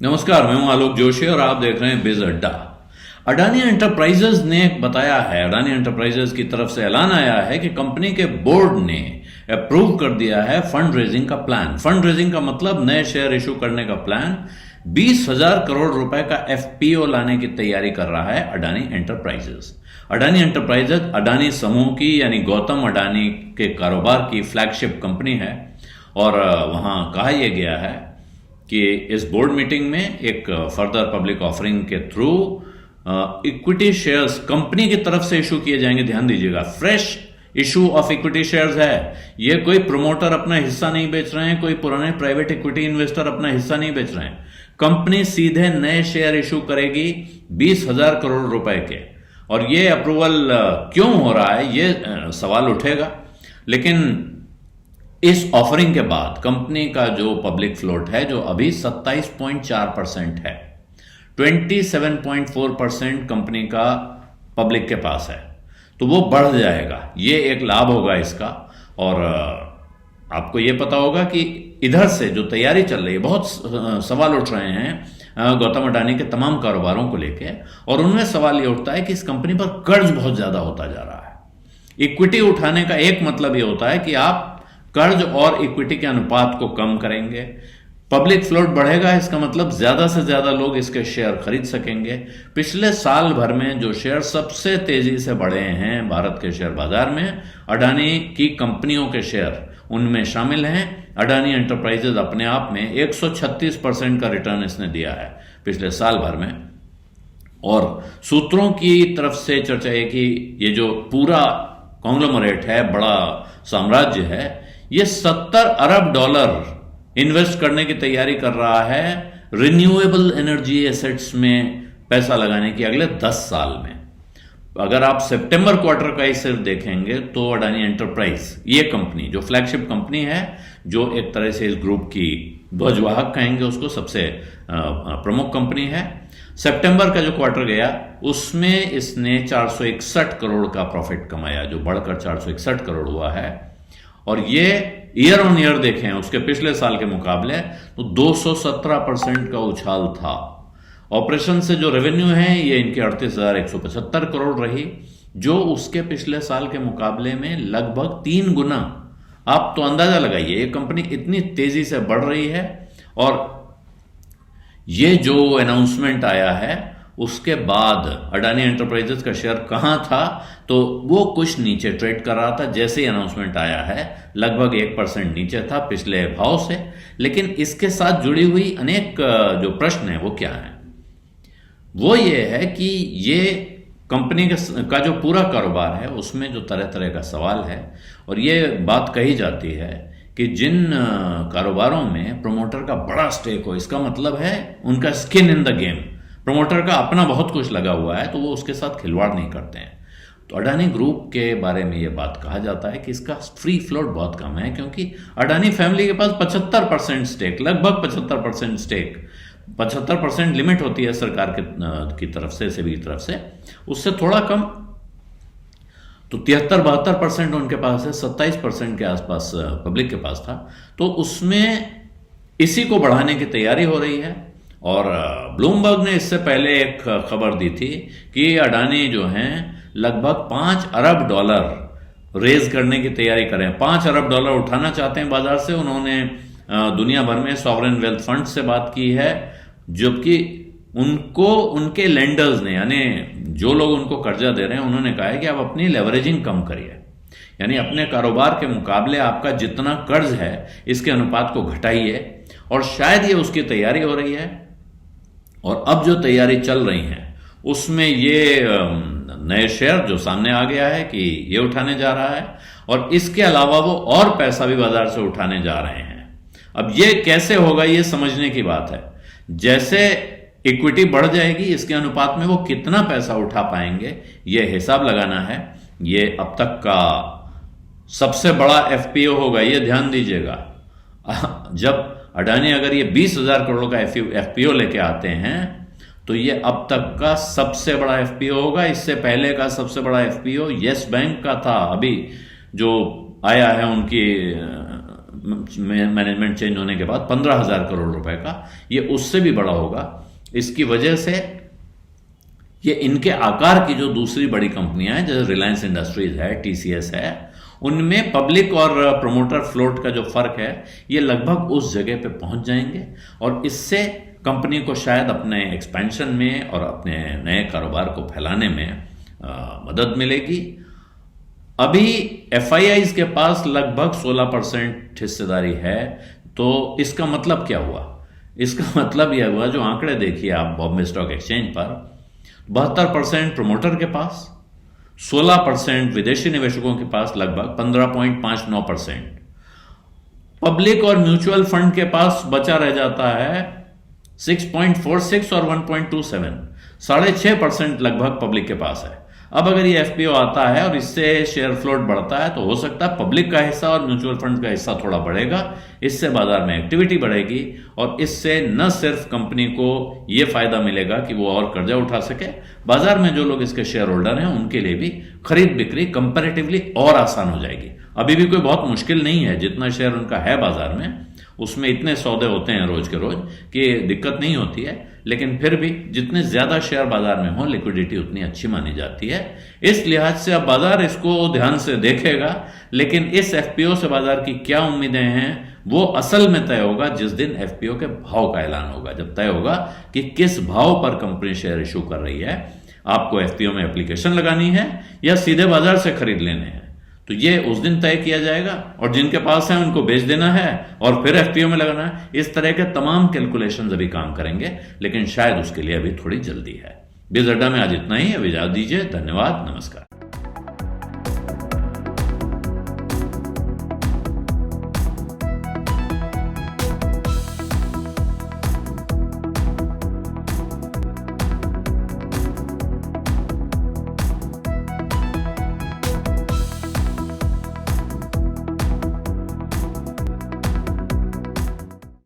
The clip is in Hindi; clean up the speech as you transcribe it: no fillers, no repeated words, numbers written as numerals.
नमस्कार, मैं हूं आलोक जोशी और आप देख रहे हैं बिज अड्डा। अडानी एंटरप्राइजेज ने बताया है, अडानी एंटरप्राइजेज की तरफ से ऐलान आया है कि कंपनी के बोर्ड ने अप्रूव कर दिया है फंड रेजिंग का प्लान। फंड रेजिंग का मतलब नए शेयर इशू करने का प्लान। 20,000 करोड़ रुपए का एफपीओ लाने की तैयारी कर रहा है अडानी एंटरप्राइजेज। अडानी एंटरप्राइजेज अडानी समूह की यानी गौतम अडानी के कारोबार की फ्लैगशिप कंपनी है और वहां कहा यह गया है कि इस बोर्ड मीटिंग में एक फर्दर पब्लिक ऑफरिंग के थ्रू इक्विटी शेयर्स कंपनी की तरफ से इशू किए जाएंगे। ध्यान दीजिएगा, fresh issue of equity shares है। ये कोई प्रमोटर अपना हिस्सा नहीं बेच रहे हैं, कोई पुराने प्राइवेट इक्विटी इन्वेस्टर अपना हिस्सा नहीं बेच रहे हैं। कंपनी सीधे नए शेयर इशू करेगी 20,000 करोड़ रुपए के। और ये अप्रूवल क्यों हो रहा है, ये सवाल उठेगा। लेकिन इस ऑफरिंग के बाद कंपनी का जो पब्लिक फ्लोट है, जो अभी 27.4% है, 27.4% कंपनी का पब्लिक के पास है, तो वो बढ़ जाएगा। ये एक लाभ होगा इसका। और आपको ये पता होगा कि इधर से जो तैयारी चल रही है, बहुत सवाल उठ रहे हैं गौतम अडानी के तमाम कारोबारों को लेके, और उनमें सवाल ये उठता है कि इस कंपनी पर कर्ज बहुत ज्यादा होता जा रहा है। इक्विटी उठाने का एक मतलब ये होता है कि आप कर्ज और इक्विटी के अनुपात को कम करेंगे। पब्लिक फ्लोट बढ़ेगा, इसका मतलब ज्यादा से ज्यादा लोग इसके शेयर खरीद सकेंगे। पिछले साल भर में जो शेयर सबसे तेजी से बढ़े हैं भारत के शेयर बाजार में, अडानी की कंपनियों के शेयर उनमें शामिल हैं। अडानी एंटरप्राइजेज अपने आप में 136% का रिटर्न इसने दिया है पिछले साल भर में। और सूत्रों की तरफ से चर्चा है कि ये जो पूरा कॉन्ग्लोमरेट है, बड़ा साम्राज्य है, ये 70 अरब डॉलर इन्वेस्ट करने की तैयारी कर रहा है रिन्यूएबल एनर्जी एसेट्स में पैसा लगाने की अगले 10 साल में। अगर आप सितंबर क्वार्टर का ही सिर्फ देखेंगे तो अडानी एंटरप्राइज, ये कंपनी जो फ्लैगशिप कंपनी है, जो एक तरह से इस ग्रुप की ध्वजवाहक कहेंगे उसको, सबसे प्रमुख कंपनी है, सितंबर का जो क्वार्टर गया उसमें इसने 461 करोड़ का प्रॉफिट कमाया, जो बढ़कर 461 करोड़ हुआ है। और ये ईयर ऑन ईयर देखें उसके पिछले साल के मुकाबले तो 217% का उछाल था। ऑपरेशन से जो रेवेन्यू है ये इनके 38,175 करोड़ रही, जो उसके पिछले साल के मुकाबले में लगभग 3 गुना। आप तो अंदाजा लगाइए, ये कंपनी इतनी तेजी से बढ़ रही है। और ये जो अनाउंसमेंट आया है उसके बाद अडानी एंटरप्राइजेज का शेयर कहां था, तो वो कुछ नीचे ट्रेड कर रहा था। जैसे ही अनाउंसमेंट आया है लगभग 1% नीचे था पिछले भाव से। लेकिन इसके साथ जुड़ी हुई अनेक जो प्रश्न है वो क्या है, वो ये है कि ये कंपनी का जो पूरा कारोबार है उसमें जो तरह तरह का सवाल है। और ये बात कही जाती है कि जिन कारोबारों में प्रमोटर का बड़ा स्टेक हो, इसका मतलब है उनका skin in the game, promoter का अपना बहुत कुछ लगा हुआ है, तो वो उसके साथ खिलवाड़ नहीं करते हैं। तो अडानी ग्रुप के बारे में ये बात कहा जाता है कि इसका फ्री फ्लोट बहुत कम है, क्योंकि अडानी फैमिली के पास 75% स्टेक, लगभग 75% स्टेक, 75% लिमिट होती है सरकार की तरफ से, सेबी की तरफ से, उससे थोड़ा कम, तो 73-72% उनके पास है, 27% के आसपास पब्लिक के पास था। तो उसमें इसी को बढ़ाने की तैयारी हो रही है। और ब्लूमबर्ग ने इससे पहले एक खबर दी थी कि अडानी जो हैं लगभग 5 अरब डॉलर रेज करने की तैयारी करें, 5 अरब डॉलर उठाना चाहते हैं बाजार से। उन्होंने दुनिया भर में सॉवरेन वेल्थ फंड से बात की है, जबकि उनको उनके लेंडर्स ने, यानी जो लोग उनको कर्जा दे रहे हैं, उन्होंने कहा है कि आप अपनी लेवरेजिंग कम करिए, यानी अपने कारोबार के मुकाबले आपका जितना कर्ज है इसके अनुपात को घटाइए। और शायद ये उसकी तैयारी हो रही है। और अब जो तैयारी चल रही है उसमें ये नए शेयर जो सामने आ गया है कि ये उठाने जा रहा है, और इसके अलावा वो और पैसा भी बाजार से उठाने जा रहे हैं। अब ये कैसे होगा, ये समझने की बात है। जैसे इक्विटी बढ़ जाएगी, इसके अनुपात में वो कितना पैसा उठा पाएंगे, ये हिसाब लगाना है। ये अब तक का सबसे बड़ा एफपीओ होगा, ये ध्यान दीजिएगा। जब अडानी अगर ये 20,000 करोड़ का एफपीओ लेके आते हैं तो ये अब तक का सबसे बड़ा एफपीओ होगा। इससे पहले का सबसे बड़ा एफपीओ येस बैंक का था, अभी जो आया है उनकी मैनेजमेंट चेंज होने के बाद 15,000 करोड़ रुपए का, ये उससे भी बड़ा होगा। इसकी वजह से ये इनके आकार की जो दूसरी बड़ी कंपनियां हैं, जैसे रिलायंस इंडस्ट्रीज है, टीसीएस है, उनमें पब्लिक और प्रमोटर फ्लोट का जो फर्क है ये लगभग उस जगह पे पहुंच जाएंगे, और इससे कंपनी को शायद अपने एक्सपेंशन में और अपने नए कारोबार को फैलाने में मदद मिलेगी। अभी एफआईआईज के पास लगभग 16% हिस्सेदारी है, तो इसका मतलब क्या हुआ? इसका मतलब यह हुआ, जो आंकड़े देखिए आप बॉम्बे स्टॉक एक्सचेंज पर, 72% प्रमोटर के पास, 16% विदेशी निवेशकों के पास, लगभग 15.59%। पब्लिक और म्यूचुअल फंड के पास बचा रह जाता है 6.46 और 1.27, 6.5% लगभग पब्लिक के पास है। अब अगर ये एफपीओ आता है और इससे शेयर फ्लोट बढ़ता है, तो हो सकता है पब्लिक का हिस्सा और म्यूचुअल फंड का हिस्सा थोड़ा बढ़ेगा, इससे बाजार में एक्टिविटी बढ़ेगी, और इससे न सिर्फ कंपनी को ये फायदा मिलेगा कि वो और कर्जा उठा सके, बाजार में जो लोग इसके शेयर होल्डर हैं उनके लिए भी खरीद बिक्री कंपैरेटिवली और आसान हो जाएगी। अभी भी कोई बहुत मुश्किल नहीं है, जितना शेयर उनका है बाजार में उसमें इतने सौदे होते हैं रोज के रोज कि दिक्कत नहीं होती है, लेकिन फिर भी जितने ज्यादा शेयर बाजार में हो, लिक्विडिटी उतनी अच्छी मानी जाती है। इस लिहाज से अब बाजार इसको ध्यान से देखेगा, लेकिन इस एफपीओ से बाजार की क्या उम्मीदें हैं वो असल में तय होगा जिस दिन एफपीओ के भाव का ऐलान होगा, जब तय होगा कि किस भाव पर कंपनी शेयर इशू कर रही है। आपको एफपीओ में एप्लीकेशन लगानी है या सीधे बाजार से खरीद लेने हैं, तो ये उस दिन तय किया जाएगा, और जिनके पास है उनको बेच देना है और फिर एफपीओ में लगाना है। इस तरह के तमाम कैलकुलेशंस अभी काम करेंगे, लेकिन शायद उसके लिए अभी थोड़ी जल्दी है। बिज अड्डा में आज इतना ही, अब इजाजत दीजिए। धन्यवाद, नमस्कार।